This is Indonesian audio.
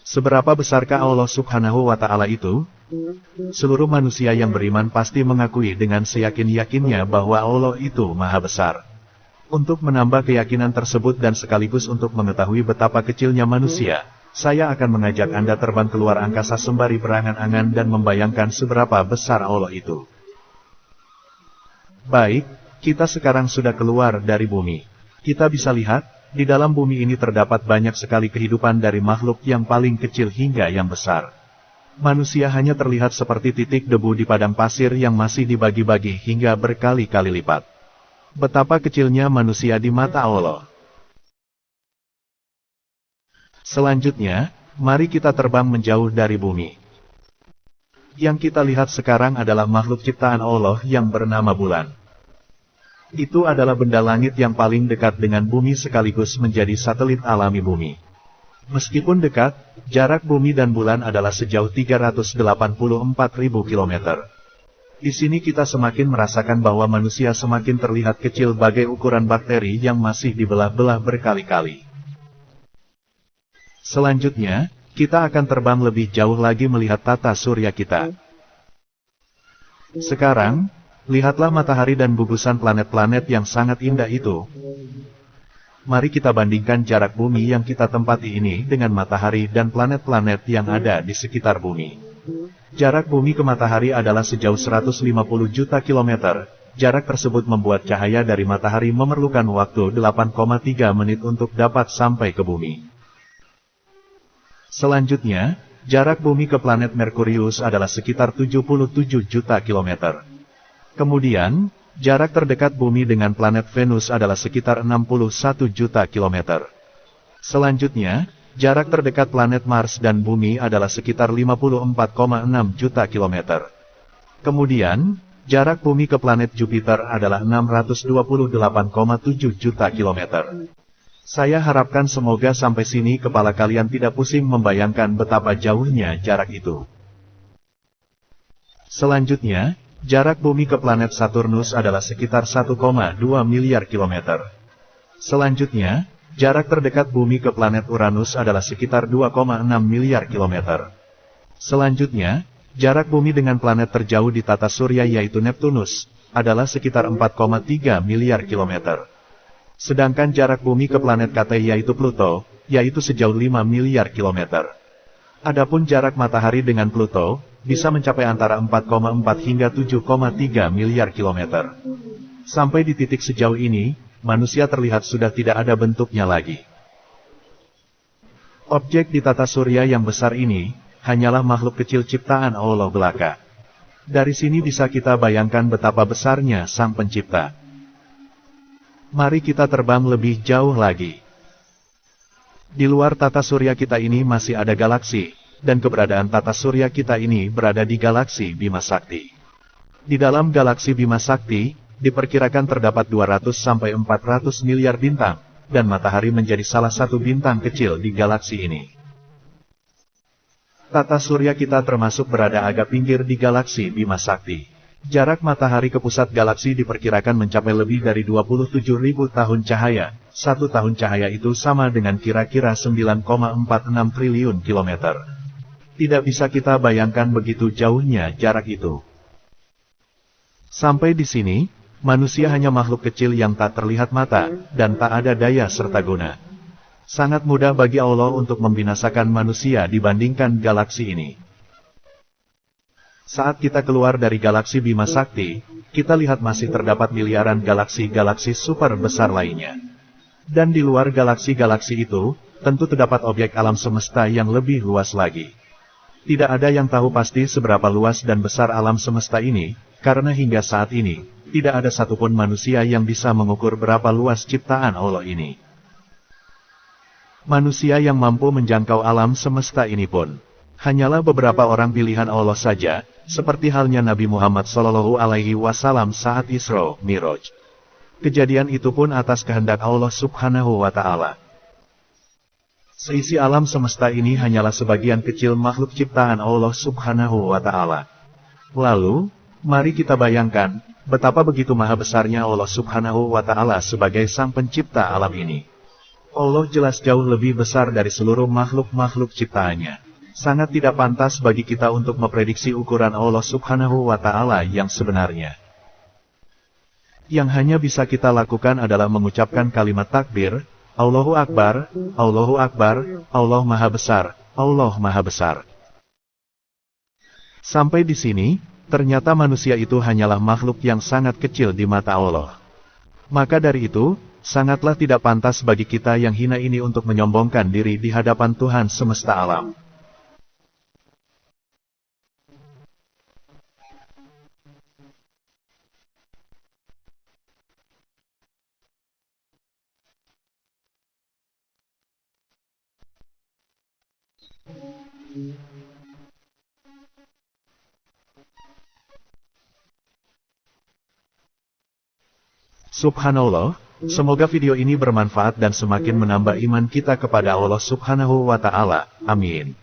Seberapa besarkah Allah Subhanahu wa Ta'ala itu? Seluruh manusia yang beriman pasti mengakui dengan seyakin-yakinnya bahwa Allah itu Maha Besar. Untuk menambah keyakinan tersebut dan sekaligus untuk mengetahui betapa kecilnya manusia, saya akan mengajak Anda terbang keluar angkasa sembari berangan-angan dan membayangkan seberapa besar Allah itu. Baik, kita sekarang sudah keluar dari bumi. Kita bisa lihat, di dalam bumi ini terdapat banyak sekali kehidupan dari makhluk yang paling kecil hingga yang besar. Manusia hanya terlihat seperti titik debu di padang pasir yang masih dibagi-bagi hingga berkali-kali lipat. Betapa kecilnya manusia di mata Allah. Selanjutnya, mari kita terbang menjauh dari bumi. Yang kita lihat sekarang adalah makhluk ciptaan Allah yang bernama bulan. Itu adalah benda langit yang paling dekat dengan bumi sekaligus menjadi satelit alami bumi. Meskipun dekat, jarak bumi dan bulan adalah sejauh 384.000 km. Di sini kita semakin merasakan bahwa manusia semakin terlihat kecil bagai ukuran bakteri yang masih dibelah-belah berkali-kali. Selanjutnya, kita akan terbang lebih jauh lagi melihat tata surya kita. Sekarang, lihatlah matahari dan gugusan planet-planet yang sangat indah itu. Mari kita bandingkan jarak bumi yang kita tempati ini dengan matahari dan planet-planet yang ada di sekitar bumi. Jarak bumi ke matahari adalah sejauh 150 juta kilometer. Jarak tersebut membuat cahaya dari matahari memerlukan waktu 8,3 menit untuk dapat sampai ke bumi. Selanjutnya, jarak bumi ke planet Merkurius adalah sekitar 77 juta kilometer. Kemudian, jarak terdekat bumi dengan planet Venus adalah sekitar 61 juta kilometer. Selanjutnya, jarak terdekat planet Mars dan bumi adalah sekitar 54,6 juta kilometer. Kemudian, jarak bumi ke planet Jupiter adalah 628,7 juta kilometer. Saya harapkan semoga sampai sini kepala kalian tidak pusing membayangkan betapa jauhnya jarak itu. Selanjutnya, jarak bumi ke planet Saturnus adalah sekitar 1,2 miliar kilometer. Selanjutnya, jarak terdekat bumi ke planet Uranus adalah sekitar 2,6 miliar kilometer. Selanjutnya, jarak bumi dengan planet terjauh di tata surya yaitu Neptunus, adalah sekitar 4,3 miliar kilometer. Sedangkan jarak bumi ke planet Kate yaitu Pluto, yaitu sejauh 5 miliar kilometer. Adapun jarak matahari dengan Pluto, bisa mencapai antara 4,4 hingga 7,3 miliar kilometer. Sampai di titik sejauh ini, manusia terlihat sudah tidak ada bentuknya lagi. Objek di tata surya yang besar ini, hanyalah makhluk kecil ciptaan Allah belaka. Dari sini bisa kita bayangkan betapa besarnya Sang Pencipta. Mari kita terbang lebih jauh lagi. Di luar tata surya kita ini masih ada galaksi, dan keberadaan tata surya kita ini berada di galaksi Bima Sakti. Di dalam galaksi Bima Sakti, diperkirakan terdapat 200-400 miliar bintang, dan matahari menjadi salah satu bintang kecil di galaksi ini. Tata surya kita termasuk berada agak pinggir di galaksi Bima Sakti. Jarak matahari ke pusat galaksi diperkirakan mencapai lebih dari 27.000 tahun cahaya. Satu tahun cahaya itu sama dengan kira-kira 9,46 triliun kilometer. Tidak bisa kita bayangkan begitu jauhnya jarak itu. Sampai di sini, manusia hanya makhluk kecil yang tak terlihat mata, dan tak ada daya serta guna. Sangat mudah bagi Allah untuk membinasakan manusia dibandingkan galaksi ini. Saat kita keluar dari galaksi Bima Sakti, kita lihat masih terdapat miliaran galaksi-galaksi super besar lainnya. Dan di luar galaksi-galaksi itu, tentu terdapat objek alam semesta yang lebih luas lagi. Tidak ada yang tahu pasti seberapa luas dan besar alam semesta ini, karena hingga saat ini, tidak ada satupun manusia yang bisa mengukur berapa luas ciptaan Allah ini. Manusia yang mampu menjangkau alam semesta ini pun hanyalah beberapa orang pilihan Allah saja, seperti halnya Nabi Muhammad SAW saat Isra Miraj. Kejadian itu pun atas kehendak Allah Subhanahu wa Ta'ala. Seisi alam semesta ini hanyalah sebagian kecil makhluk ciptaan Allah Subhanahu wa Ta'ala. Lalu, mari kita bayangkan betapa begitu maha besarnya Allah Subhanahu wa Ta'ala sebagai Sang Pencipta alam ini. Allah jelas jauh lebih besar dari seluruh makhluk-makhluk ciptaannya. Sangat tidak pantas bagi kita untuk memprediksi ukuran Allah Subhanahu wa Ta'ala yang sebenarnya. Yang hanya bisa kita lakukan adalah mengucapkan kalimat takbir, Allahu Akbar, Allahu Akbar, Allah Maha Besar, Allah Maha Besar. Sampai di sini, ternyata manusia itu hanyalah makhluk yang sangat kecil di mata Allah. Maka dari itu, sangatlah tidak pantas bagi kita yang hina ini untuk menyombongkan diri di hadapan Tuhan semesta alam. Subhanallah, semoga video ini bermanfaat dan semakin menambah iman kita kepada Allah Subhanahu wa Ta'ala. Amin.